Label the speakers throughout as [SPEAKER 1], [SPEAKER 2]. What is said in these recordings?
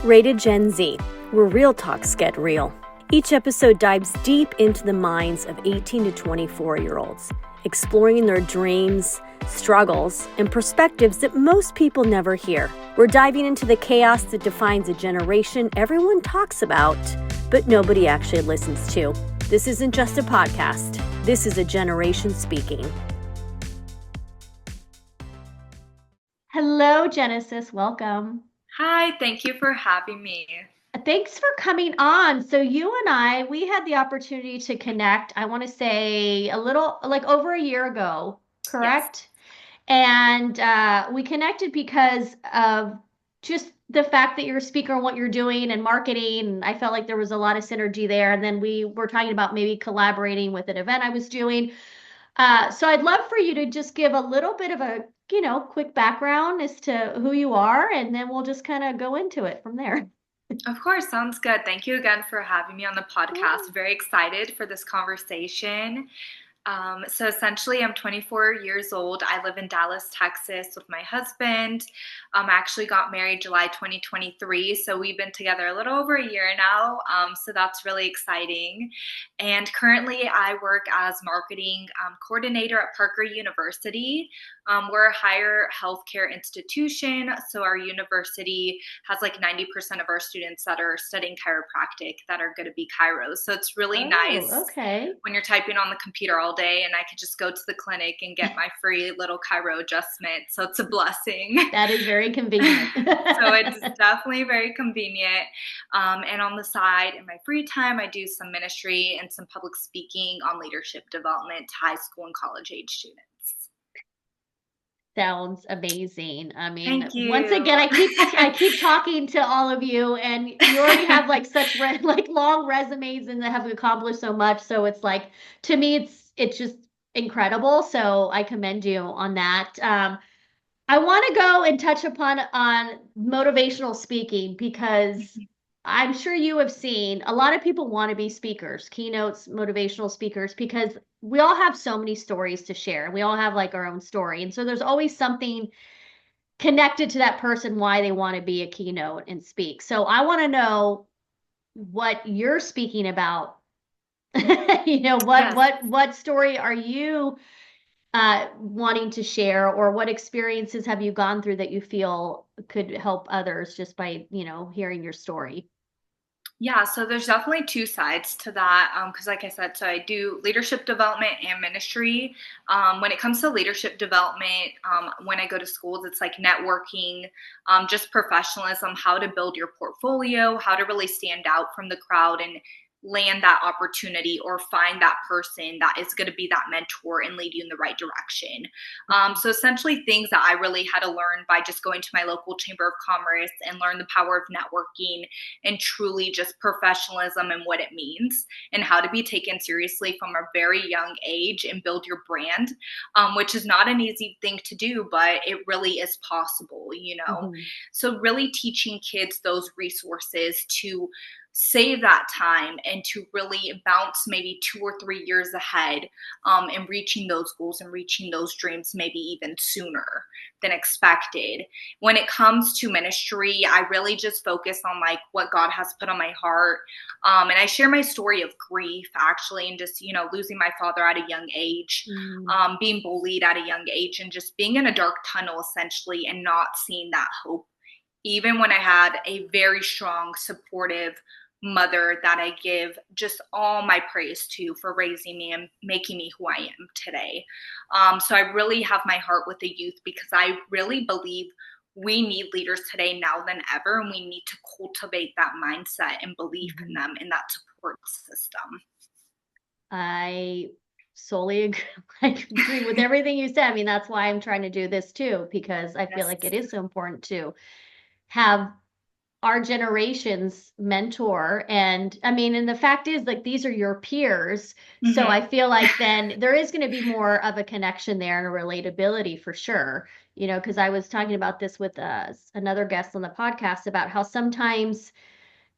[SPEAKER 1] Rated Gen Z, where real talks get real. Each episode dives deep into the minds of 18 to 24-year-olds, exploring their dreams, struggles, and perspectives that most people never hear. We're diving into the chaos that defines a generation everyone talks about, but nobody actually listens to. This isn't just a podcast. This is a generation speaking. Hello, Genesis. Welcome.
[SPEAKER 2] Hi, thank you for having me.
[SPEAKER 1] Thanks for coming on. So you and I, we had the opportunity to connect, I want to say a little, like over a year ago,
[SPEAKER 2] Yes.
[SPEAKER 1] correct? And we connected because of just the fact that you're a speaker and what you're doing and marketing. And I felt like there was a lot of synergy there. And then we were talking about maybe collaborating with an event I was doing. So I'd love for you to just give a little bit of a, quick background as to who you are, and then we'll just kind of go into it from there.
[SPEAKER 2] Of course, sounds good. Thank you again for having me on the podcast. Very excited for this conversation. So essentially, I'm 24 years old. I live in Dallas, Texas with my husband. I actually got married July 2023. So we've been together a little over a year now. So that's really exciting. And currently I work as marketing coordinator at Parker University. We're a higher healthcare institution. So our university has like 90% of our students that are studying chiropractic that are going to be chiros. So it's really nice
[SPEAKER 1] Okay.
[SPEAKER 2] when you're typing on the computer all day and I could just go to the clinic and get my free little chiro adjustment. So it's a blessing.
[SPEAKER 1] That is very convenient.
[SPEAKER 2] So it's definitely very convenient. And on the side, in my free time, I do some ministry and some public speaking on leadership development to high school and college age students.
[SPEAKER 1] Sounds amazing. I mean,
[SPEAKER 2] Thank you.
[SPEAKER 1] once again, I keep talking to all of you, and you already have like such like long resumes and that have accomplished so much. So it's like, to me, it's just incredible. So I commend you on that. I want to go and touch upon on motivational speaking because I'm sure you have seen a lot of people want to be speakers, keynotes, motivational speakers, because we all have so many stories to share. We all have like our own story. And so there's always something connected to that person why they want to be a keynote and speak. So I want to know what you're speaking about.
[SPEAKER 2] Yes.
[SPEAKER 1] What story are you wanting to share, or what experiences have you gone through that you feel could help others just by, hearing your story?
[SPEAKER 2] Yeah, so there's definitely two sides to that. Because, like I said, so I do leadership development and ministry. When it comes to leadership development, when I go to schools, it's like networking, just professionalism, how to build your portfolio, how to really stand out from the crowd and land that opportunity or find that person that is going to be that mentor and lead you in the right direction. So essentially things that I really had to learn by just going to my local chamber of commerce and learn the power of networking and truly just professionalism and what it means and how to be taken seriously from a very young age and build your brand, which is not an easy thing to do, but it really is possible.
[SPEAKER 1] Mhm.
[SPEAKER 2] So really teaching kids those resources to save that time and to really bounce maybe 2 or 3 years ahead, and reaching those goals and reaching those dreams maybe even sooner than expected. When it comes to ministry, I really just focus on like what God has put on my heart. And I share my story of grief actually, and just, losing my father at a young age,
[SPEAKER 1] Mm.
[SPEAKER 2] being bullied at a young age, and just being in a dark tunnel essentially and not seeing that hope even when I had a very strong, supportive mother that I give just all my praise to for raising me and making me who I am today. So I really have my heart with the youth because I really believe we need leaders today now than ever, and we need to cultivate that mindset and belief in them in that support system.
[SPEAKER 1] I solely agree, I agree with everything you said. I mean, that's why I'm trying to do this too, because I feel
[SPEAKER 2] Yes.
[SPEAKER 1] like it is so important to have our generation's mentor. And I mean, and the fact is, like, these are your peers. So I
[SPEAKER 2] Mm-hmm.
[SPEAKER 1] feel like then there is going to be more of a connection there and a relatability for sure. Because I was talking about this with another guest on the podcast about how sometimes,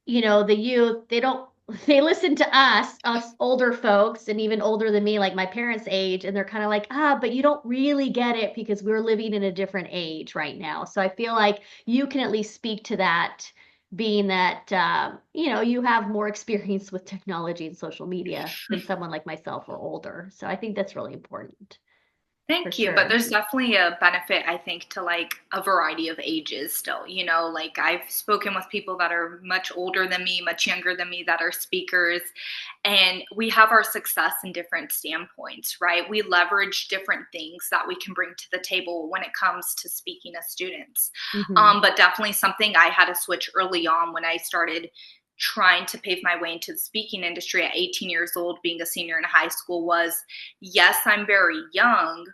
[SPEAKER 1] the youth, they listen to us older folks, and even older than me, like my parents' age, and they're kind of like, but you don't really get it because we're living in a different age right now. So I feel like you can at least speak to that being that you have more experience with technology and social media than someone like myself or older. So I think that's really important for
[SPEAKER 2] Thank you. But
[SPEAKER 1] sure.
[SPEAKER 2] there's definitely a benefit, I think, to like a variety of ages still. Like I've spoken with people that are much older than me, much younger than me, that are speakers, and we have our success in different standpoints, right? We leverage different things that we can bring to the table when it comes to speaking to students.
[SPEAKER 1] Hmm.
[SPEAKER 2] But definitely something I had to switch early on when I started trying to pave my way into the speaking industry at 18 years old, being a senior in high school, was yes, I'm very young,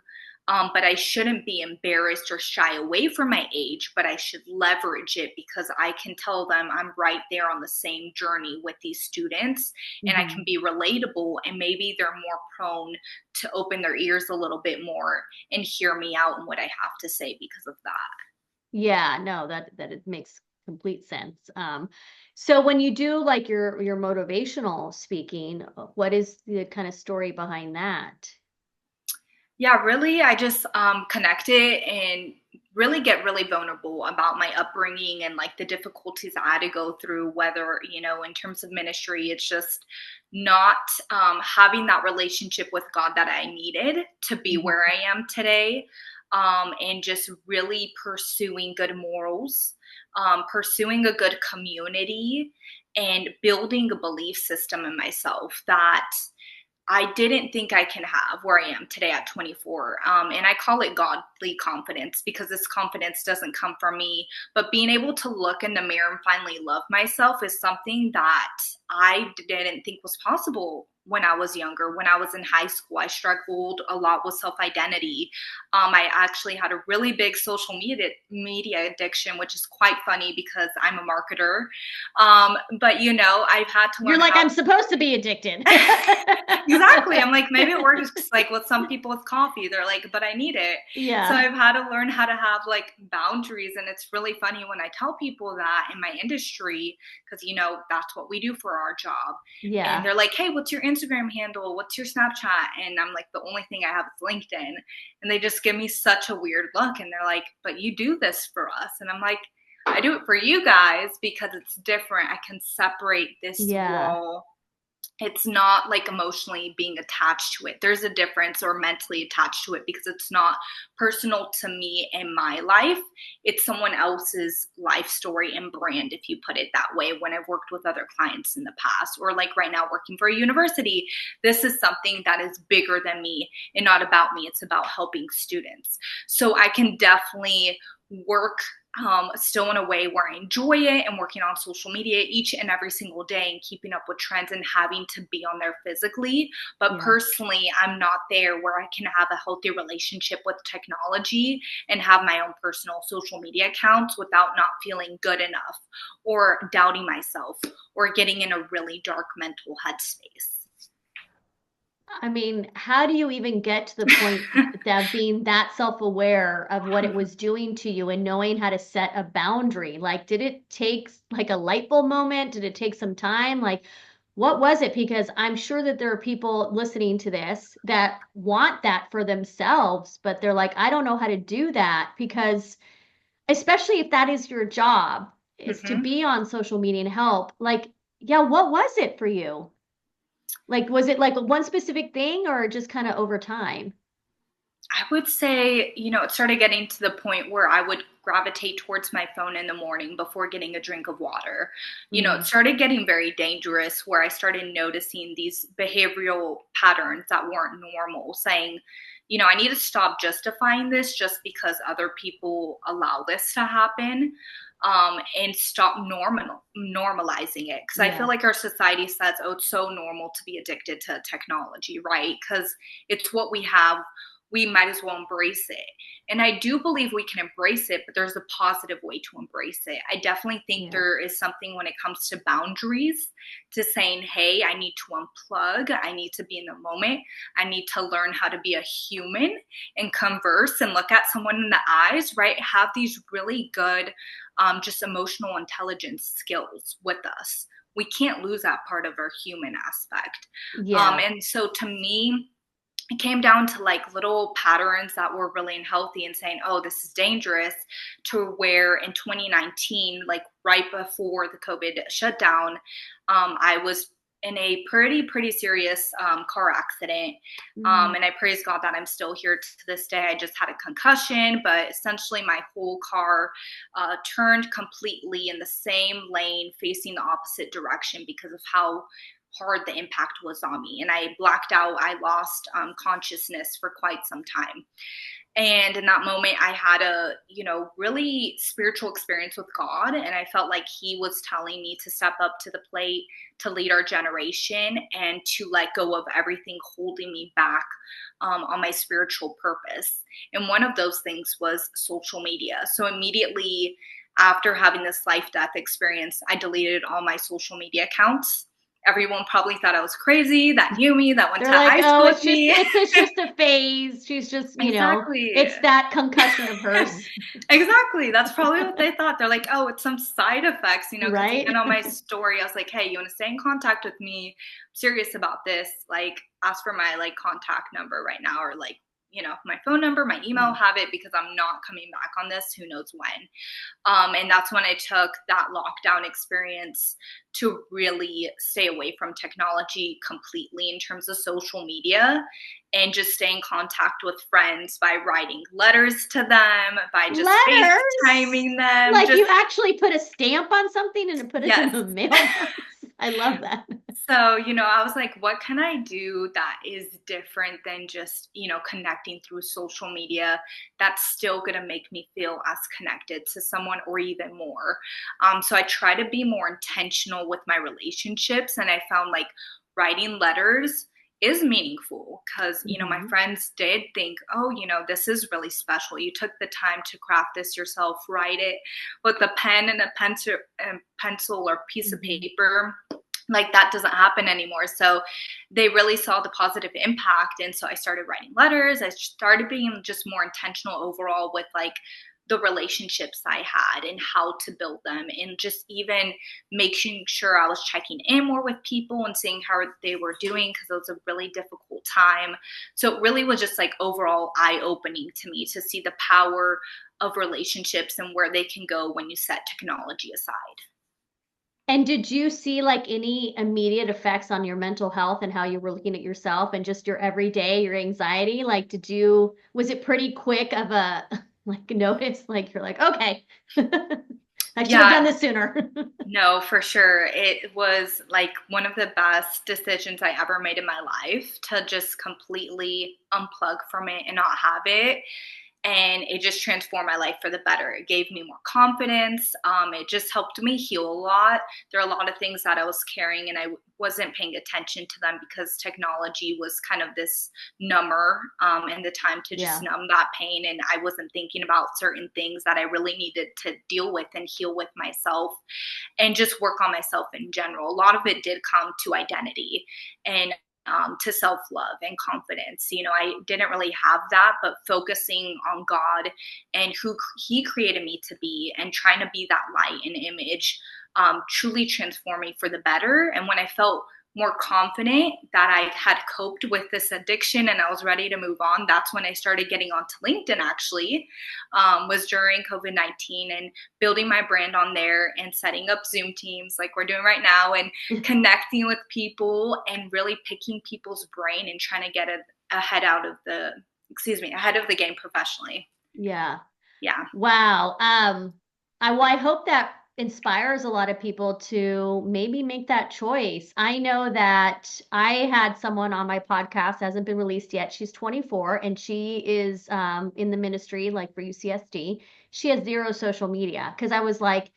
[SPEAKER 2] but I shouldn't be embarrassed or shy away from my age, but I should leverage it because I can tell them I'm right there on the same journey with these students and I can
[SPEAKER 1] Hmm.
[SPEAKER 2] be relatable, and maybe they're more prone to open their ears a little bit more and hear me out and what I have to say because of that.
[SPEAKER 1] Yeah, no, that it makes complete sense. So when you do like your motivational speaking, what is the kind of story behind that?
[SPEAKER 2] Yeah, really, I just connect it and really get really vulnerable about my upbringing and like the difficulties I had to go through, whether, in terms of ministry, it's just not having that relationship with God that I needed to be where
[SPEAKER 1] Hmm.
[SPEAKER 2] I am today, and just really pursuing good morals, pursuing a good community, and building a belief system in myself that I didn't think I can have where I am today at 24. And I call it godly confidence because this confidence doesn't come from me. But being able to look in the mirror and finally love myself is something that I didn't think was possible when I was younger. When I was in high school, I struggled a lot with self identity. I actually had a really big social media addiction, which is quite funny because I'm a marketer. But, I've had to
[SPEAKER 1] You're
[SPEAKER 2] learn
[SPEAKER 1] like,
[SPEAKER 2] how.
[SPEAKER 1] I'm supposed to be addicted.
[SPEAKER 2] Exactly. I'm like, maybe it works like with some people with coffee. They're like, but I need it. So
[SPEAKER 1] Yeah.
[SPEAKER 2] I've had to learn how to have like boundaries. And it's really funny when I tell people that in my industry, because, that's what we do for our job. And
[SPEAKER 1] Yeah.
[SPEAKER 2] they're like, hey, what's your Instagram handle? What's your Snapchat? And I'm like, the only thing I have is LinkedIn. And they just give me such a weird look. And they're like, but you do this for us. And I'm like, I do it for you guys because it's different. I can separate this
[SPEAKER 1] Yeah.
[SPEAKER 2] wall. It's not like emotionally being attached to it. There's a difference, or mentally attached to it, because it's not personal to me and my life. It's someone else's life story and brand, if you put it that way. When I've worked with other clients in the past, or like right now working for a university, this is something that is bigger than me and not about me. It's about helping students. So I can definitely work still in a way where I enjoy it and working on social media each and every single day and keeping up with trends and having to be on there physically. But
[SPEAKER 1] Yeah.
[SPEAKER 2] personally, I'm not there where I can have a healthy relationship with technology and have my own personal social media accounts without not feeling good enough or doubting myself or getting in a really dark mental headspace.
[SPEAKER 1] I mean, how do you even get to the point that being that self-aware of what it was doing to you and knowing how to set a boundary? Like, did it take like a light bulb moment? Did it take some time? Like, what was it? Because I'm sure that there are people listening to this that want that for themselves, but they're like, I don't know how to do that because especially if that is your job, is to
[SPEAKER 2] Mm-hmm.
[SPEAKER 1] be on social media and help. Like, yeah, what was it for you? Like, was it like one specific thing or just kind of over time?
[SPEAKER 2] I would say, it started getting to the point where I would gravitate towards my phone in the morning before getting a drink of water. It
[SPEAKER 1] Mm,
[SPEAKER 2] started getting very dangerous where I started noticing these behavioral patterns that weren't normal, saying, I need to stop justifying this just because other people allow this to happen. And stop normalizing it, because I feel
[SPEAKER 1] yeah,
[SPEAKER 2] like our society says, oh, it's so normal to be addicted to technology, right? Because it's what we have, we might as well embrace it. And I do believe we can embrace it, but there's a positive way to embrace it. I definitely think
[SPEAKER 1] yeah,
[SPEAKER 2] there is something when it comes to boundaries, to saying, hey, I need to unplug, I need to be in the moment, I need to learn how to be a human and converse and look at someone in the eyes, right? Have these really good, just emotional intelligence skills with us. We can't lose that part of our human aspect.
[SPEAKER 1] yeah,
[SPEAKER 2] And so to me, it came down to like little patterns that were really unhealthy and saying, oh, this is dangerous, to where in 2019, like right before the COVID shutdown, I was in a pretty serious car accident.
[SPEAKER 1] Mm.
[SPEAKER 2] And I praise God that I'm still here to this day. I just had a concussion, but essentially my whole car turned completely in the same lane facing the opposite direction because of how hard the impact was on me. And I blacked out. I lost consciousness for quite some time. And in that moment, I had a, really spiritual experience with God. And I felt like He was telling me to step up to the plate, to lead our generation, and to let go of everything holding me back on my spiritual purpose. And one of those things was social media. So immediately after having this life death experience, I deleted all my social media accounts. Everyone probably thought I was crazy, that knew me, that went
[SPEAKER 1] They're
[SPEAKER 2] to
[SPEAKER 1] like,
[SPEAKER 2] high
[SPEAKER 1] oh,
[SPEAKER 2] school with me.
[SPEAKER 1] it's just a phase. She's just,
[SPEAKER 2] Exactly.
[SPEAKER 1] it's that concussion of hers.
[SPEAKER 2] Exactly. That's probably what they thought. They're like, oh, it's some side effects, because even
[SPEAKER 1] Right?
[SPEAKER 2] on my story, I was like, hey, you want to stay in contact with me? I'm serious about this. Like, ask for my like contact number right now, or like, my phone number, my email, have it, because I'm not coming back on this. Who knows when? And that's when I took that lockdown experience to really stay away from technology completely in terms of social media, and just stay in contact with friends by writing letters to them, by just
[SPEAKER 1] Letters?
[SPEAKER 2] FaceTiming them.
[SPEAKER 1] Like
[SPEAKER 2] Just,
[SPEAKER 1] you actually put a stamp on something and put it in
[SPEAKER 2] yes.
[SPEAKER 1] the mailbox. I love that.
[SPEAKER 2] So, I was like, what can I do that is different than just, connecting through social media, that's still going to make me feel as connected to someone or even more? So I try to be more intentional with my relationships. And I found like writing letters is meaningful because, my
[SPEAKER 1] Hmm.
[SPEAKER 2] friends did think, oh, this is really special. You took the time to craft this yourself, write it with a pen and a pencil or piece of
[SPEAKER 1] Hmm.
[SPEAKER 2] paper. Like, that doesn't happen anymore. So they really saw the positive impact. And so I started writing letters. I started being just more intentional overall with like the relationships I had and how to build them, and just even making sure I was checking in more with people and seeing how they were doing, because it was a really difficult time. So it really was just like overall eye opening to me to see the power of relationships and where they can go when you set technology aside.
[SPEAKER 1] And did you see like any immediate effects on your mental health and how you were looking at yourself and just your everyday, your anxiety? Like, was it pretty quick of a like notice? Like, you're like, okay, I should have
[SPEAKER 2] Yeah,
[SPEAKER 1] done this sooner.
[SPEAKER 2] no, for sure. It was like one of the best decisions I ever made in my life, to just completely unplug from it and not have it. And it just transformed my life for the better. It gave me more confidence. It just helped me heal a lot. There are a lot of things that I was carrying and I wasn't paying attention to them because technology was kind of this number, and the time to just
[SPEAKER 1] Yeah.
[SPEAKER 2] numb that pain. And I wasn't thinking about certain things that I really needed to deal with and heal with myself, and just work on myself in general. A lot of it did come to identity and to self love and confidence. I didn't really have that, but focusing on God and who He created me to be, and trying to be that light and image, truly transformed me for the better. And when I felt more confident that I had coped with this addiction and I was ready to move on, that's when I started getting onto LinkedIn, actually, was during COVID-19, and building my brand on there and setting up Zoom teams like we're doing right now, and connecting with people and really picking people's brain and trying to get ahead ahead of the game professionally.
[SPEAKER 1] Yeah.
[SPEAKER 2] Yeah.
[SPEAKER 1] Wow. I hope that inspires a lot of people to maybe make that choice. I know that I had someone on my podcast, hasn't been released yet. She's 24 and she is in the ministry, like for UCSD. She has zero social media because I was like,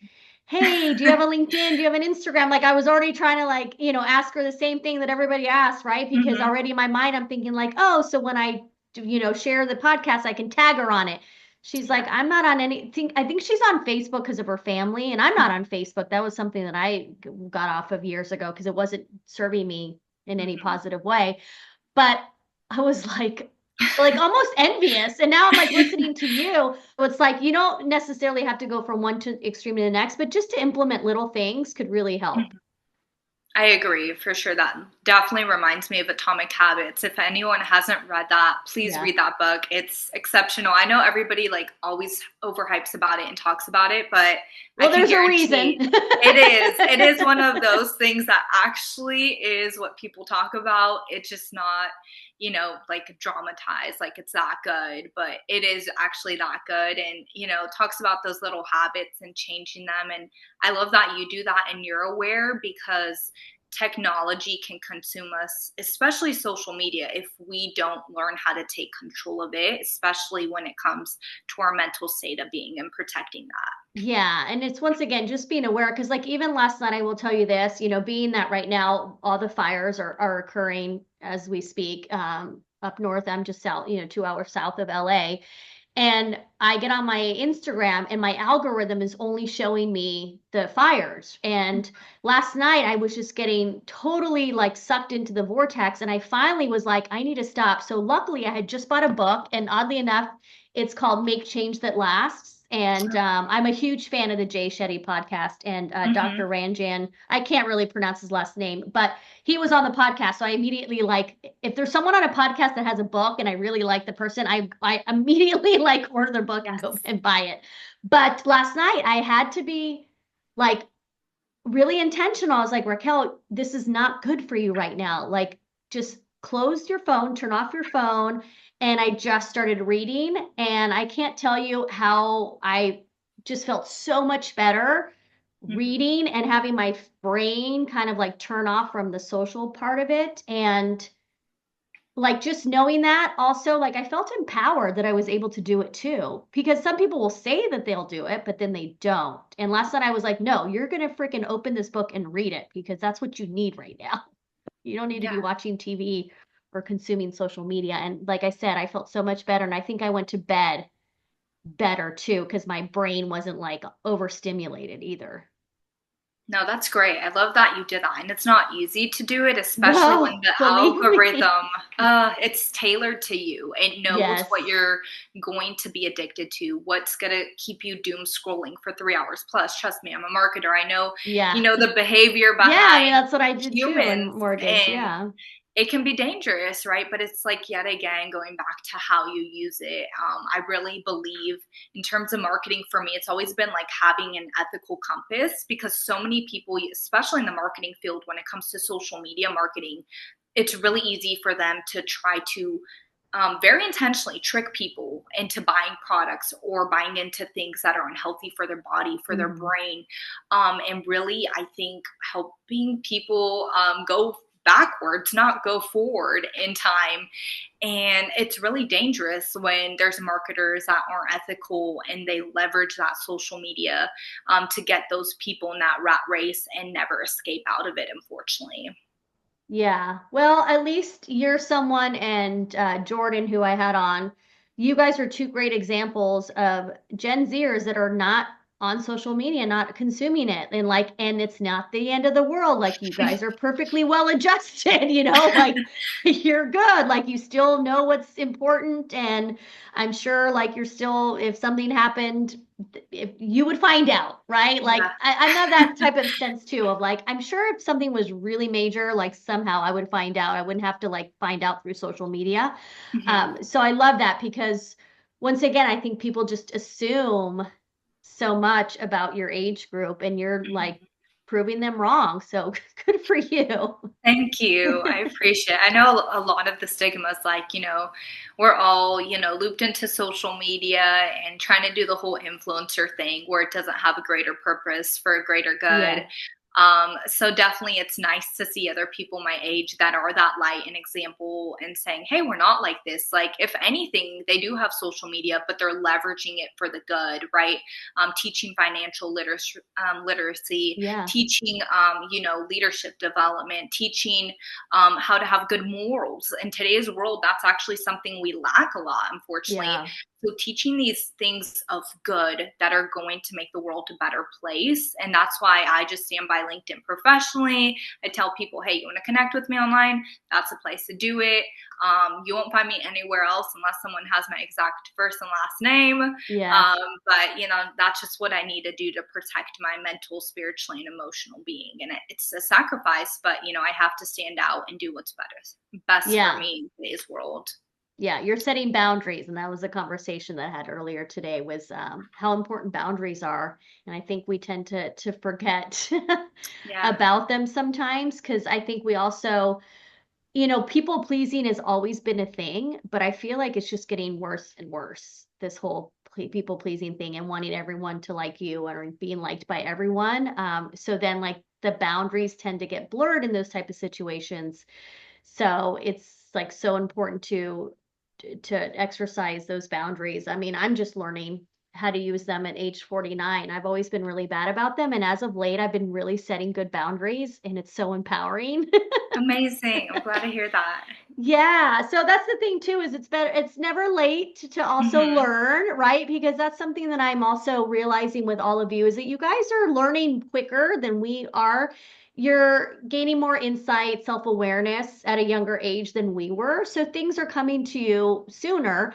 [SPEAKER 1] hey, do you have a LinkedIn? Do you have an Instagram? Like I was already trying to like, ask her the same thing that everybody asks, right? Because
[SPEAKER 2] Hmm.
[SPEAKER 1] already in my mind, I'm thinking like, oh, so when I share the podcast, I can tag her on it. She's like,
[SPEAKER 2] Yeah.
[SPEAKER 1] I'm not on anything. I think she's on Facebook because of her family, and I'm not on Facebook. That was something that I got off of years ago because it wasn't serving me in any
[SPEAKER 2] Hmm.
[SPEAKER 1] positive way. But I was like almost envious. And now I'm like listening to you. It's like you don't necessarily have to go from one to extreme to the next, but just to implement little things could really help.
[SPEAKER 2] I agree for sure. That definitely reminds me of Atomic Habits. If anyone hasn't read that, please
[SPEAKER 1] Yeah.
[SPEAKER 2] read that book. It's exceptional. I know everybody like always overhypes about it and talks about it, but I
[SPEAKER 1] Well,
[SPEAKER 2] can
[SPEAKER 1] there's a reason.
[SPEAKER 2] guarantee it is. It is one of those things that actually is what people talk about. It's just not, like dramatized, like it's that good, but it is actually that good. And, talks about those little habits and changing them. And I love that you do that and you're aware because technology can consume us, especially social media, if we don't learn how to take control of it, especially when it comes to our mental state of being and protecting that.
[SPEAKER 1] Yeah, and it's once again just being aware because like even last night I will tell you this, being that right now all the fires are occurring as we speak up north. I'm just south, 2 hours south of LA. And I get on my Instagram and my algorithm is only showing me the fires. And last night I was just getting totally like sucked into the vortex. And I finally was like, I need to stop. So luckily I had just bought a book. And oddly enough, it's called Make Change That Lasts. And I'm a huge fan of the Jay Shetty podcast and
[SPEAKER 2] Mm-hmm.
[SPEAKER 1] Dr. Ranjan. I can't really pronounce his last name, but he was on the podcast. So I immediately like if there's someone on a podcast that has a book and I really like the person, I immediately like order their book and go
[SPEAKER 2] Yes.
[SPEAKER 1] and buy it. But last night I had to be like really intentional. I was like, Raquel, this is not good for you right now. Like just close your phone, turn off your phone. And I just started reading and I can't tell you how I just felt so much better
[SPEAKER 2] Mm-hmm.
[SPEAKER 1] reading and having my brain kind of like turn off from the social part of it. And like just knowing that also, like I felt empowered that I was able to do it too. Because some people will say that they'll do it, but then they don't. And last night I was like, no, you're going to freaking open this book and read it because that's what you need right now. You don't need to be
[SPEAKER 2] Yeah.
[SPEAKER 1] watching TV or consuming social media. And like I said, I felt so much better. And I think I went to bed better too because my brain wasn't like overstimulated either.
[SPEAKER 2] No, that's great. I love that you did that. And it's not easy to do it, especially when
[SPEAKER 1] No,
[SPEAKER 2] the
[SPEAKER 1] believe me.
[SPEAKER 2] algorithm, it's tailored to you. It knows what
[SPEAKER 1] Yes.
[SPEAKER 2] you're going to be addicted to, what's going to keep you doom scrolling for 3 hours plus. Trust me, I'm a marketer. I know,
[SPEAKER 1] Yeah.
[SPEAKER 2] the behavior
[SPEAKER 1] Yeah, I
[SPEAKER 2] behind
[SPEAKER 1] mean that's what I did too in
[SPEAKER 2] humans,
[SPEAKER 1] mortgage.
[SPEAKER 2] and
[SPEAKER 1] Yeah.
[SPEAKER 2] it can be dangerous, right? But it's like, yet again, going back to how you use it. I really believe in terms of marketing for me, it's always been like having an ethical compass because so many people, especially in the marketing field, when it comes to social media marketing, it's really easy for them to try to very intentionally trick people into buying products or buying into things that are unhealthy for their body, for their
[SPEAKER 1] Hmm.
[SPEAKER 2] brain. And really, I think helping people go backwards, not go forward in time. And it's really dangerous when there's marketers that aren't ethical and they leverage that social media to get those people in that rat race and never escape out of it, unfortunately.
[SPEAKER 1] Yeah. Well, at least you're someone and Jordan, who I had on, you guys are two great examples of Gen Zers that are not on social media, not consuming it. And it's not the end of the world. Like you guys are perfectly well adjusted, like you're good. Like you still know what's important. And I'm sure like you're still, if something happened, if you would find out, right? Like
[SPEAKER 2] Yeah.
[SPEAKER 1] I'm of that type of sense too, of like, I'm sure if something was really major, like somehow I would find out. I wouldn't have to like find out through social media.
[SPEAKER 2] Mhm.
[SPEAKER 1] So I love that because once again, I think people just assume so much about your age group and you're like
[SPEAKER 2] Mhm.
[SPEAKER 1] proving them wrong. So good for you.
[SPEAKER 2] Thank you. I appreciate it. I know a lot of the stigma is like, we're all, looped into social media and trying to do the whole influencer thing where it doesn't have a greater purpose for a greater good.
[SPEAKER 1] Yeah.
[SPEAKER 2] So definitely it's nice to see other people my age that are that light and example and saying, hey, we're not like this. Like, if anything, they do have social media, but they're leveraging it for the good, right? Teaching financial literacy,
[SPEAKER 1] Yeah.
[SPEAKER 2] teaching, leadership development, teaching how to have good morals. In today's world, that's actually something we lack a lot, unfortunately.
[SPEAKER 1] Yeah.
[SPEAKER 2] So teaching these things of good that are going to make the world a better place. And that's why I just stand by try LinkedIn professionally. I tell people, hey, you want to connect with me online? That's a place to do it. You won't find me anywhere else unless someone has my exact first and last name.
[SPEAKER 1] Yes.
[SPEAKER 2] But that's just what I need to do to protect my mental, spiritual, and emotional being. And it's a sacrifice, but I have to stand out and do what's best for
[SPEAKER 1] Yeah.
[SPEAKER 2] me in today's world.
[SPEAKER 1] Yeah, you're setting boundaries, and that was a conversation that I had earlier today was how important boundaries are, and I think we tend to forget
[SPEAKER 2] Yeah.
[SPEAKER 1] about them sometimes because I think we also, people pleasing has always been a thing, but I feel like it's just getting worse and worse. This whole people pleasing thing and wanting everyone to like you or being liked by everyone. So then like the boundaries tend to get blurred in those type of situations. So it's like so important to exercise those boundaries. I mean, I'm just learning how to use them at age 49. I've always been really bad about them, and as of late I've been really setting good boundaries, and it's so empowering.
[SPEAKER 2] Amazing. I'm glad to hear that.
[SPEAKER 1] Yeah, so that's the thing too, is it's never late to also
[SPEAKER 2] Hmm.
[SPEAKER 1] learn, right? Because that's something that I'm also realizing with all of you is that you guys are learning quicker than we are. You're gaining more insight, self-awareness at a younger age than we were. So things are coming to you sooner,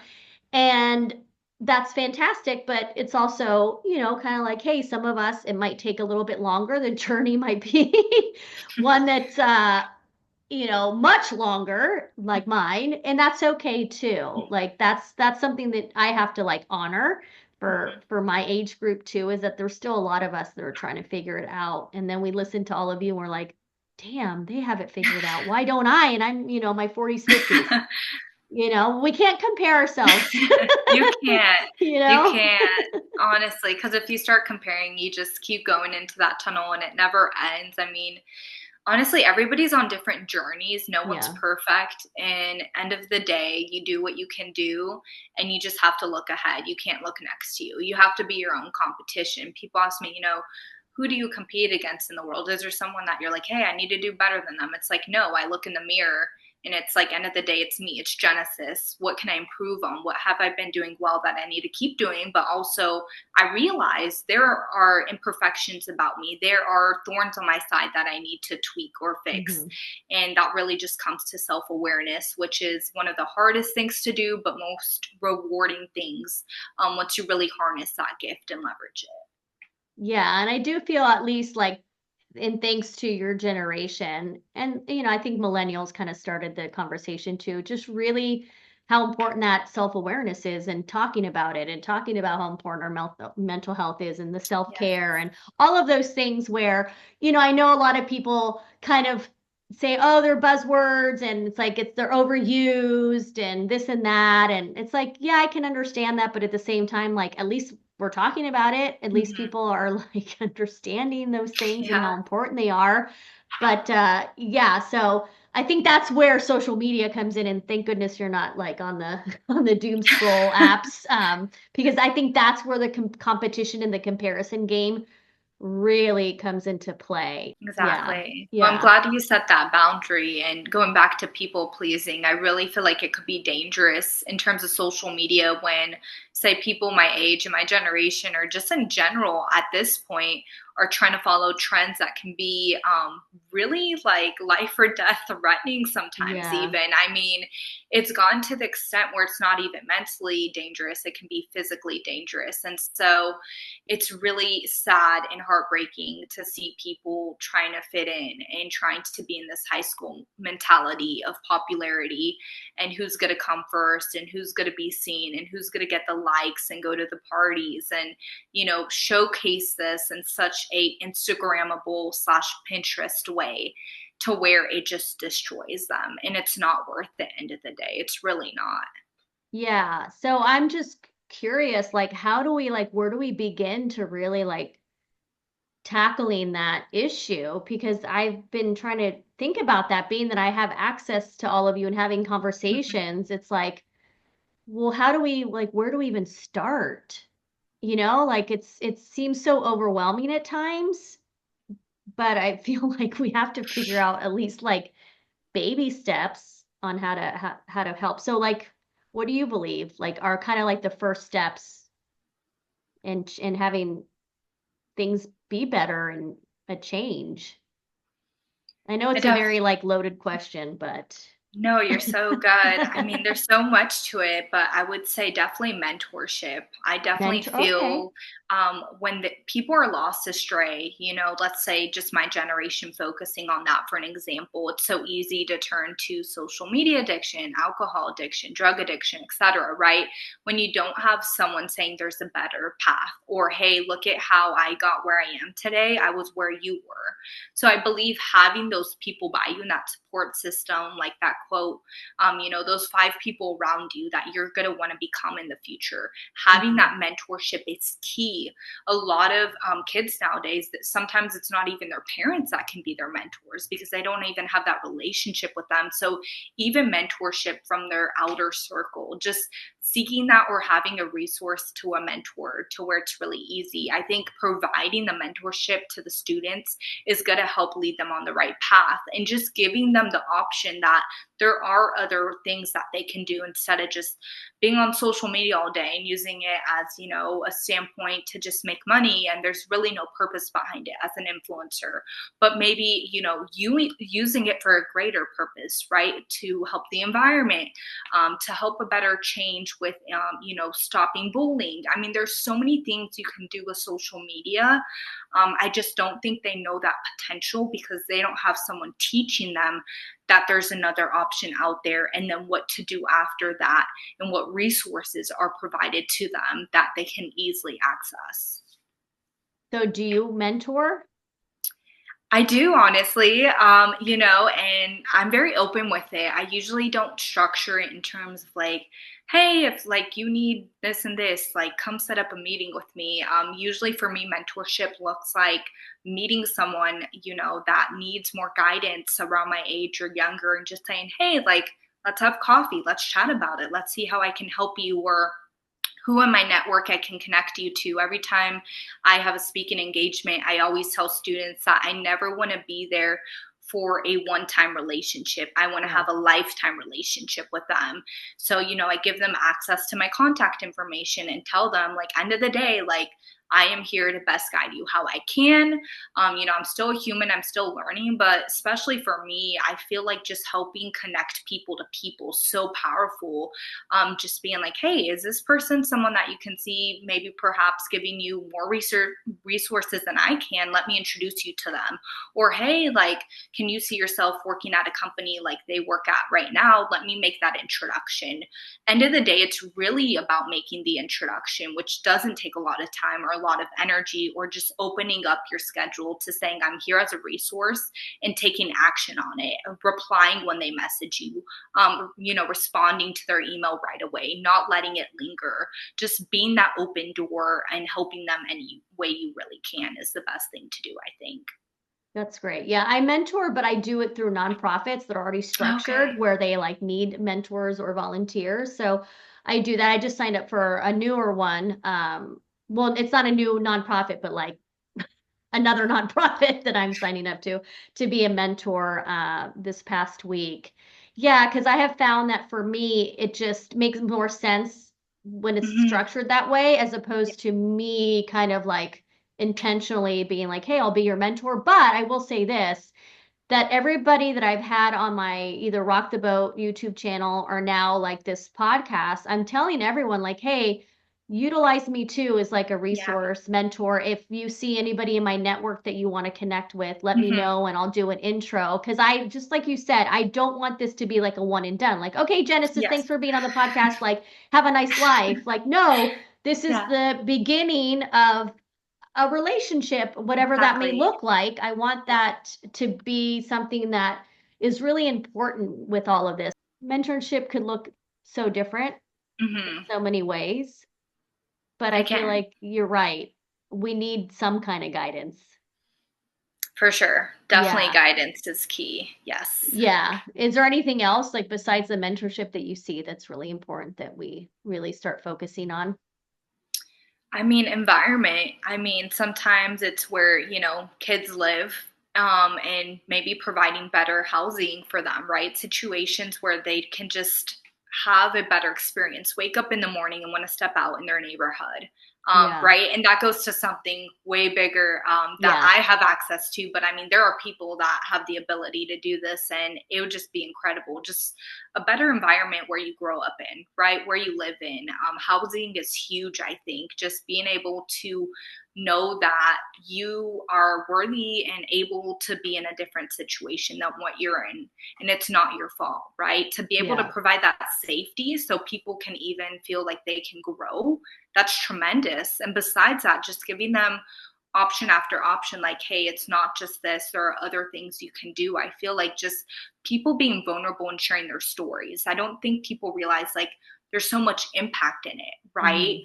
[SPEAKER 1] and that's fantastic, but it's also, kind of like, hey, some of us, it might take a little bit longer. The journey might be one that's much longer like mine, and that's okay too. Like that's something that I have to like honor
[SPEAKER 2] Hmm.
[SPEAKER 1] for my age group too, is that there's still a lot of us that are trying to figure it out. And then we listen to all of you and we're like, damn, they have it figured out. Why don't I? And I'm, my 40s, 50s. We can't compare ourselves,
[SPEAKER 2] You can't.
[SPEAKER 1] you
[SPEAKER 2] You
[SPEAKER 1] know?
[SPEAKER 2] can't, honestly, because if you start comparing, you just keep going into that tunnel and it never ends. I mean, honestly, everybody's on different journeys. No one's
[SPEAKER 1] Yeah.
[SPEAKER 2] perfect. And end of the day, you do what you can do and you just have to look ahead. You can't look next to you. You have to be your own competition. People ask me, who do you compete against in the world? Is there someone that you're like, hey, I need to do better than them? It's like, no, I look in the mirror and it's like, end of the day, it's me, it's Genesis. What can I improve on? What have I been doing well that I need to keep doing? But also, I realize there are imperfections about me. There are thorns on my side that I need to tweak or fix.
[SPEAKER 1] Hmm.
[SPEAKER 2] And that really just comes to self awareness, which is one of the hardest things to do, but most rewarding things once you really harness that gift and leverage it.
[SPEAKER 1] Yeah, and I do feel at least like, and thanks to your generation, and I think millennials kind of started the conversation too, just really how important that self-awareness is and talking about it and talking about how important our mental health is and the
[SPEAKER 2] Yes.
[SPEAKER 1] self-care and all of those things where, I know a lot of people kind of say, oh, they're buzzwords and it's like they're overused and this and that. And it's like, yeah, I can understand that, but at the same time, like at least we're talking about it. At least
[SPEAKER 2] Hmm.
[SPEAKER 1] people are like understanding those things and
[SPEAKER 2] Yeah.
[SPEAKER 1] how important they are. But yeah, so I think that's where social media comes in, and thank goodness you're not like on the on the doom scroll apps, because I think that's where the competition and the comparison game really comes into play. Yeah,
[SPEAKER 2] Exactly. Well, I'm
[SPEAKER 1] yeah,
[SPEAKER 2] glad you set that boundary. And going back to people pleasing, I really feel like it could be dangerous in terms of social media when, say, people my age and my generation, or just in general at this point, are trying to follow trends that can be really like life or death threatening sometimes,
[SPEAKER 1] yeah.
[SPEAKER 2] even. I mean, it's gone to the extent where it's not even mentally dangerous, it can be physically dangerous. And so, it's really sad and heartbreaking to see people trying to fit in and trying to be in this high school mentality of popularity and who's going to come first and who's going to be seen and who's going to get the likes and go to the parties and showcase this in such a Instagrammable slash Pinterest way to where it just destroys them, and it's not worth the end of the day. It's really not.
[SPEAKER 1] Yeah. So I'm just curious, like, how do we like, where do we begin to really like tackling that issue? Because I've been trying to think about that, being that I have access to all of you and having
[SPEAKER 2] Mhm.
[SPEAKER 1] conversations. It's like, well, how do we like, where do we even start? Like it seems so overwhelming at times, but I feel like we have to figure out at least like baby steps on how to help. So like, what do you believe like are kind of like the first steps in having things be better and a change? I know
[SPEAKER 2] I
[SPEAKER 1] it's a
[SPEAKER 2] def
[SPEAKER 1] very like loaded question, but
[SPEAKER 2] No, you're so good. I mean, there's so much to it, but I would say definitely mentorship. I definitely
[SPEAKER 1] mentor. Okay.
[SPEAKER 2] feel when people are lost astray, let's say just my generation focusing on that for an example, it's so easy to turn to social media addiction, alcohol addiction, drug addiction, etc., right? When you don't have someone saying there's a better path or, hey, look at how I got where I am today, I was where you were. So I believe having those people by you in that support system, like that quote, those five people around you that you're going to want to become in the future, having
[SPEAKER 1] Mhm.
[SPEAKER 2] that mentorship is key. A lot of kids nowadays, that sometimes it's not even their parents that can be their mentors because they don't even have that relationship with them. So even mentorship from their outer circle, just seeking that or having a resource to a mentor to where it's really easy. I think providing the mentorship to the students is going to help lead them on the right path and just giving them the option that there are other things that they can do instead of just being on social media all day and using it as, a standpoint to just make money. And there's really no purpose behind it as an influencer, but maybe, you using it for a greater purpose, right? To help the environment, to help a better change with, stopping bullying. I mean, there's so many things you can do with social media. I just don't think they know that potential because they don't have someone teaching them that there's another option out there and then what to do after that and what resources are provided to them that they can easily access.
[SPEAKER 1] So do you mentor?
[SPEAKER 2] I do honestly, and I'm very open with it. I usually don't structure it in terms of like, hey, if like you need this and this, like come set up a meeting with me. Usually for me, mentorship looks like meeting someone, that needs more guidance around my age or younger and just saying, hey, like, let's have coffee, let's chat about it, let's see how I can help you or who in my network I can connect you to. Every time I have a speaking engagement, I always tell students that I never want to be there for a one-time relationship. I want to
[SPEAKER 1] Yeah.
[SPEAKER 2] have a lifetime relationship with them. So, I give them access to my contact information and tell them like end of the day, like I am here to best guide you how I can. I'm still a human, I'm still learning, but especially for me, I feel like just helping connect people to people so powerful. Just being like, hey, is this person someone that you can see maybe perhaps giving you more resources than I can? Let me introduce you to them. Or, hey, like, can you see yourself working at a company like they work at right now? Let me make that introduction. End of the day, it's really about making the introduction, which doesn't take a lot of time or a lot of energy, or just opening up your schedule to saying, I'm here as a resource and taking action on it, replying when they message you, responding to their email right away, not letting it linger, just being that open door and helping them any way you really can is the best thing to do, I think.
[SPEAKER 1] That's great. Yeah, I mentor, but I do it through nonprofits that are already
[SPEAKER 2] Okay.
[SPEAKER 1] structured where they like need mentors or volunteers. So I do that. I just signed up for a newer one. Well, it's not a new nonprofit, but like another nonprofit that I'm signing up to be a mentor this past week. Yeah, because I have found that for me, it just makes more sense when it's
[SPEAKER 2] Hmm.
[SPEAKER 1] structured that way, as opposed to me kind of like intentionally being like, hey, I'll be your mentor. But I will say this, that everybody that I've had on my either Rock the Boat YouTube channel or now like this podcast, I'm telling everyone like, hey, utilize me too as like a
[SPEAKER 2] Yeah.
[SPEAKER 1] resource mentor. If you see anybody in my network that you want to connect with, let me
[SPEAKER 2] Hmm.
[SPEAKER 1] know and I'll do an intro. Cause I just like you said, I don't want this to be like a one and done. Like, okay, Genesis,
[SPEAKER 2] Yes.
[SPEAKER 1] thanks for being on the podcast. Like, have a nice life. Like, no, this is
[SPEAKER 2] Yeah,
[SPEAKER 1] the beginning of a relationship, whatever that may
[SPEAKER 2] exactly.
[SPEAKER 1] look like. I want
[SPEAKER 2] Yeah.
[SPEAKER 1] that to be something that is really important with all of this. Mentorship could look so different in
[SPEAKER 2] Hmm.
[SPEAKER 1] so many ways, but I
[SPEAKER 2] It
[SPEAKER 1] feel
[SPEAKER 2] can,
[SPEAKER 1] like you're right. We need some kind of guidance.
[SPEAKER 2] for sure. Definitely
[SPEAKER 1] Yeah.
[SPEAKER 2] guidance is key. Yes.
[SPEAKER 1] Yeah. Is there anything else like besides the mentorship that you see that's really important that we really start focusing on?
[SPEAKER 2] I mean, environment. I mean, sometimes it's where, kids live, and maybe providing better housing for them, right? Situations where they can just have a better experience, wake up in the morning and want to step out in their neighborhood.
[SPEAKER 1] Yeah.
[SPEAKER 2] right? And that goes to something way bigger that
[SPEAKER 1] Yeah.
[SPEAKER 2] I have access to. But I mean, there are people that have the ability to do this, and it would just be incredible. Just a better environment where you grow up in, right? Where you live in. Housing is huge, I think. Just being able to know that you are worthy and able to be in a different situation than what you're in, and it's not your fault, right? To be able to
[SPEAKER 1] Yeah.
[SPEAKER 2] provide that safety so people can even feel like they can grow, that's tremendous. And besides that, just giving them option after option, like, hey, it's not just this, there are other things you can do. I feel like just people being vulnerable and sharing their stories, I don't think people realize like there's so much impact in it, right?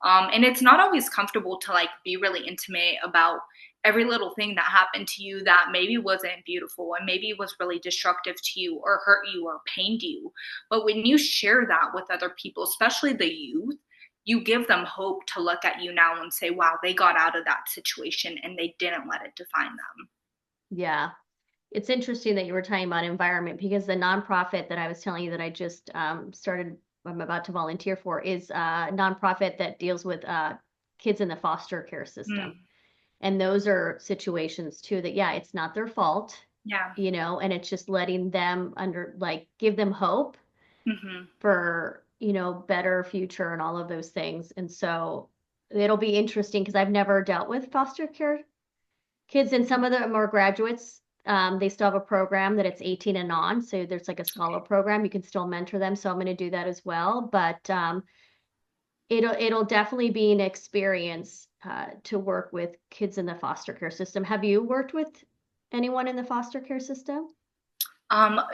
[SPEAKER 1] Hmm.
[SPEAKER 2] And it's not always comfortable to like be really intimate about every little thing that happened to you that maybe wasn't beautiful and maybe was really destructive to you or hurt you or pained you. But when you share that with other people, especially the youth, you give them hope to look at you now and say, wow, they got out of that situation and they didn't let it define them.
[SPEAKER 1] Yeah. It's interesting that you were talking about environment because the nonprofit that I was telling you that I just started, I'm about to volunteer for, is a nonprofit that deals with kids in the foster care system.
[SPEAKER 2] Mm,
[SPEAKER 1] And those are situations too that, yeah, it's not their fault,
[SPEAKER 2] yeah.
[SPEAKER 1] and it's just letting them give them hope
[SPEAKER 2] Hmm.
[SPEAKER 1] for, better future and all of those things. And so it'll be interesting because I've never dealt with foster care kids, and some of them are graduates. They still have a program that it's 18 and on. So there's like a smaller program. You can still mentor them. So I'm going to do that as well. But it'll definitely be an experience to work with kids in the foster care system. Have you worked with anyone in the foster care system?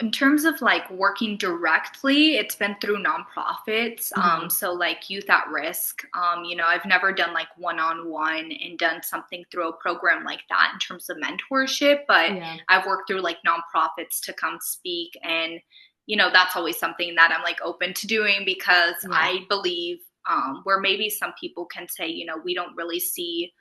[SPEAKER 2] In terms of like working directly, it's been through nonprofits.
[SPEAKER 1] Hmm.
[SPEAKER 2] So like Youth at Risk. I've never done like one-on-one and done something through a program like that in terms of mentorship, but
[SPEAKER 1] Yeah.
[SPEAKER 2] I've worked through like nonprofits to come speak, and that's always something that I'm like open to doing because
[SPEAKER 1] Yeah.
[SPEAKER 2] I believe where maybe some people can say, we don't really see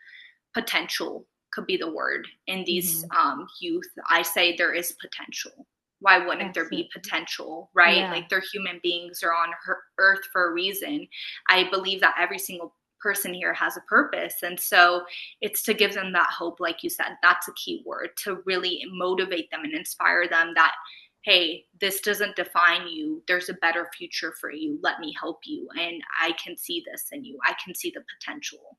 [SPEAKER 2] potential, could be the word, in these
[SPEAKER 1] Hmm.
[SPEAKER 2] youth. I say there is potential. Why wouldn't there be
[SPEAKER 1] Absolutely.
[SPEAKER 2] potential, right?
[SPEAKER 1] Yeah.
[SPEAKER 2] Like they're human beings, are on earth for a reason. I believe that every single person here has a purpose, and so it's to give them that hope, like you said. That's a key word, to really motivate them and inspire them that, hey, this doesn't define you, there's a better future for you, let me help you, and I can see this in you, I can see the potential.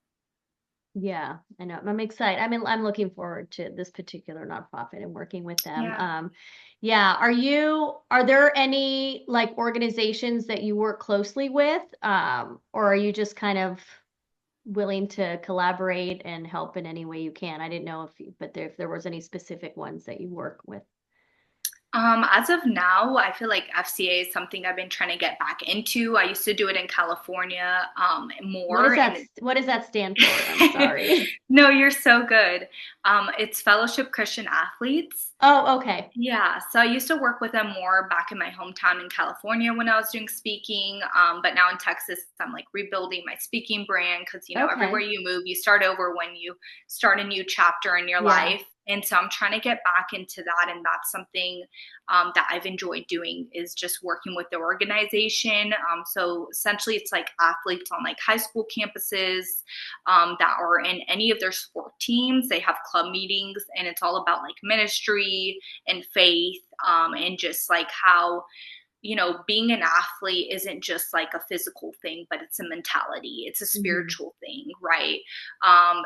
[SPEAKER 1] Yeah, I know. I'm excited. I mean, I'm looking forward to this particular nonprofit and working with them.
[SPEAKER 2] Yeah.
[SPEAKER 1] Yeah. Are there any like organizations that you work closely with? Or are you just kind of willing to collaborate and help in any way you can? I didn't know if there was any specific ones that you work with.
[SPEAKER 2] As of now, I feel like FCA is something I've been trying to get back into. I used to do it in California, more, and
[SPEAKER 1] What does that stand for? I'm sorry.
[SPEAKER 2] no, you're so good. It's Fellowship Christian Athletes.
[SPEAKER 1] Oh, okay.
[SPEAKER 2] Yeah, so I used to work with them more back in my hometown in California when I was doing speaking. But now in Texas, I'm like rebuilding my speaking brand because, everywhere
[SPEAKER 1] Okay.
[SPEAKER 2] you move, you start over when you start a new chapter in your
[SPEAKER 1] Yeah.
[SPEAKER 2] life. And so I'm trying to get back into that. And that's something that I've enjoyed doing, is just working with the organization. So essentially, it's like athletes on like high school campuses that are in any of their sport teams. They have club meetings, and it's all about like ministry and faith, and just like how being an athlete isn't just like a physical thing, but it's a mentality, it's a
[SPEAKER 1] Hmm.
[SPEAKER 2] spiritual thing, right?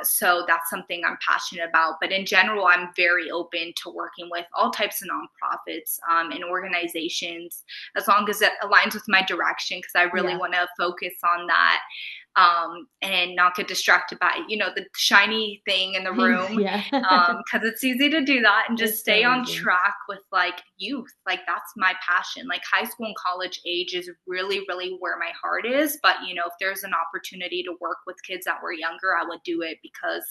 [SPEAKER 2] So that's something I'm passionate about. But in general, I'm very open to working with all types of nonprofits and organizations, as long as it aligns with my direction, because I really
[SPEAKER 1] Yeah.
[SPEAKER 2] want to focus on that, and not get distracted by the shiny thing in the
[SPEAKER 1] Things.
[SPEAKER 2] room,
[SPEAKER 1] Yeah.
[SPEAKER 2] because it's easy to do that and just
[SPEAKER 1] It's
[SPEAKER 2] stay
[SPEAKER 1] so
[SPEAKER 2] on
[SPEAKER 1] easy.
[SPEAKER 2] track with like youth. Like that's my passion. Like high school and college age is really, really where my heart is. But if there's an opportunity to work with kids that were younger, I would do it, because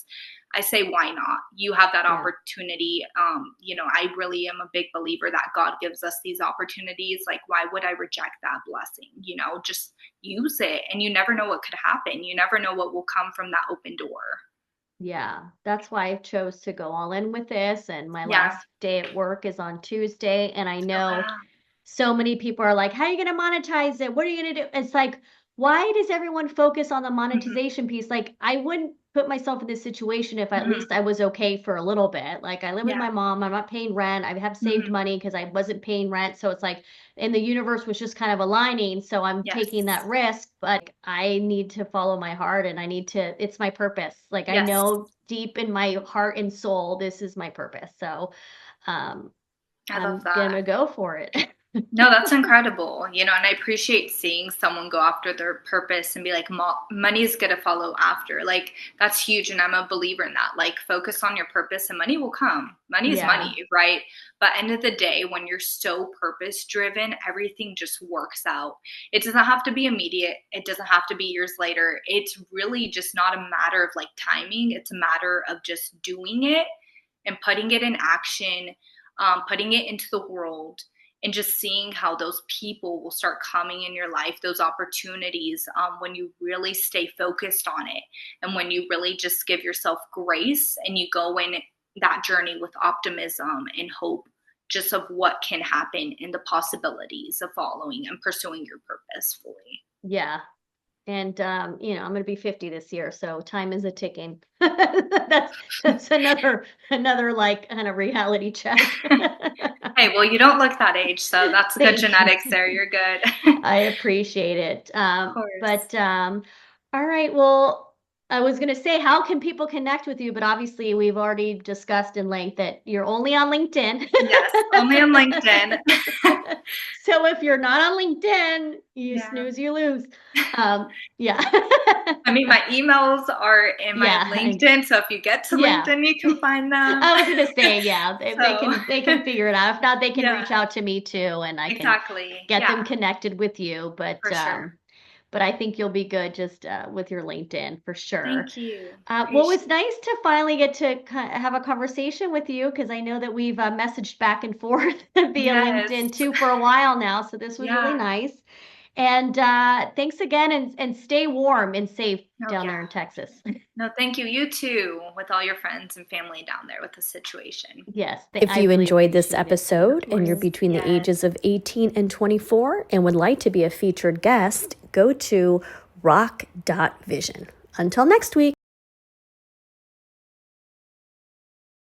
[SPEAKER 2] I say, why not? You have that
[SPEAKER 1] Yeah.
[SPEAKER 2] opportunity. I really am a big believer that God gives us these opportunities. Like, why would I reject that blessing? Just use it, and you never know what could happen. You never know what will come from that open door.
[SPEAKER 1] Yeah, that's why I chose to go all in with this. And my
[SPEAKER 2] Yeah.
[SPEAKER 1] last day at work is on Tuesday. And I
[SPEAKER 2] Oh,
[SPEAKER 1] know
[SPEAKER 2] wow.
[SPEAKER 1] so many people are like, how are you going to monetize it? What are you going to do? It's like, why does everyone focus on the
[SPEAKER 2] Mhm.
[SPEAKER 1] monetization piece? Like, I wouldn't put myself in this situation if at
[SPEAKER 2] Mhm.
[SPEAKER 1] least I was okay for a little bit. Like, I live with
[SPEAKER 2] Yeah.
[SPEAKER 1] my mom, I'm not paying rent, I have saved
[SPEAKER 2] Mhm.
[SPEAKER 1] money because I wasn't paying rent. So it's like, and the universe was just kind of aligning. So I'm taking that
[SPEAKER 2] Yes.
[SPEAKER 1] risk, but I need to follow my heart and I need to, it's my purpose. Like, I
[SPEAKER 2] Yes.
[SPEAKER 1] know deep in my heart and soul, this is my purpose. So um,
[SPEAKER 2] I love
[SPEAKER 1] I'm
[SPEAKER 2] that.
[SPEAKER 1] gonna go for it.
[SPEAKER 2] No, that's incredible. And I appreciate seeing someone go after their purpose and be like, money is going to follow after. Like, that's huge. And I'm a believer in that. Like, focus on your purpose and money will come. Money is
[SPEAKER 1] Yeah.
[SPEAKER 2] money, right? But end of the day, when you're so purpose driven, everything just works out. It doesn't have to be immediate. It doesn't have to be years later. It's really just not a matter of like timing. It's a matter of just doing it and putting it in action, putting it into the world, and just seeing how those people will start coming in your life, those opportunities, when you really stay focused on it, and when you really just give yourself grace and you go in that journey with optimism and hope, just of what can happen and the possibilities of following and pursuing your purpose fully.
[SPEAKER 1] Yeah. And I'm gonna be 50 this year, so time is a ticking. That's another like kind of reality check.
[SPEAKER 2] Hey, well, you don't look that age, so that's good
[SPEAKER 1] Thank you.
[SPEAKER 2] genetics there. You're good.
[SPEAKER 1] I appreciate it.
[SPEAKER 2] Of course.
[SPEAKER 1] But all right, well, I was gonna say, how can people connect with you? But obviously, we've already discussed in length that you're only on LinkedIn.
[SPEAKER 2] Yes, only on LinkedIn.
[SPEAKER 1] So if you're not on LinkedIn, you
[SPEAKER 2] Yeah.
[SPEAKER 1] snooze, you lose. Yeah.
[SPEAKER 2] I mean, my emails are in my
[SPEAKER 1] Yeah,
[SPEAKER 2] LinkedIn, so if you get to
[SPEAKER 1] yeah.
[SPEAKER 2] LinkedIn, you can find them.
[SPEAKER 1] I was gonna say, yeah, they
[SPEAKER 2] So,
[SPEAKER 1] can figure it out. If not, they can
[SPEAKER 2] yeah,
[SPEAKER 1] reach out to me too, and I can
[SPEAKER 2] exactly.
[SPEAKER 1] get them
[SPEAKER 2] Yeah,
[SPEAKER 1] connected with you.
[SPEAKER 2] for sure.
[SPEAKER 1] But I think you'll be good just with your LinkedIn for sure.
[SPEAKER 2] Thank you.
[SPEAKER 1] Well,
[SPEAKER 2] Appreciate
[SPEAKER 1] it's nice to finally get to have a conversation with you because I know that we've messaged back and forth
[SPEAKER 2] it.
[SPEAKER 1] via
[SPEAKER 2] Yes.
[SPEAKER 1] LinkedIn too for a while now. So this was really
[SPEAKER 2] Yeah.
[SPEAKER 1] nice. And thanks again, and stay warm and safe
[SPEAKER 2] Oh,
[SPEAKER 1] down
[SPEAKER 2] yeah.
[SPEAKER 1] there in Texas.
[SPEAKER 2] No, thank you. You too, with all your friends and family down there with the situation.
[SPEAKER 1] Yes,
[SPEAKER 3] If
[SPEAKER 1] I
[SPEAKER 3] you
[SPEAKER 1] really
[SPEAKER 3] enjoyed this
[SPEAKER 1] appreciate it. Thank
[SPEAKER 3] episode and you're
[SPEAKER 1] you.
[SPEAKER 3] between the
[SPEAKER 2] Yes.
[SPEAKER 3] ages of 18 and 24 and would like to be a featured guest, go to rock.vision. Until next week.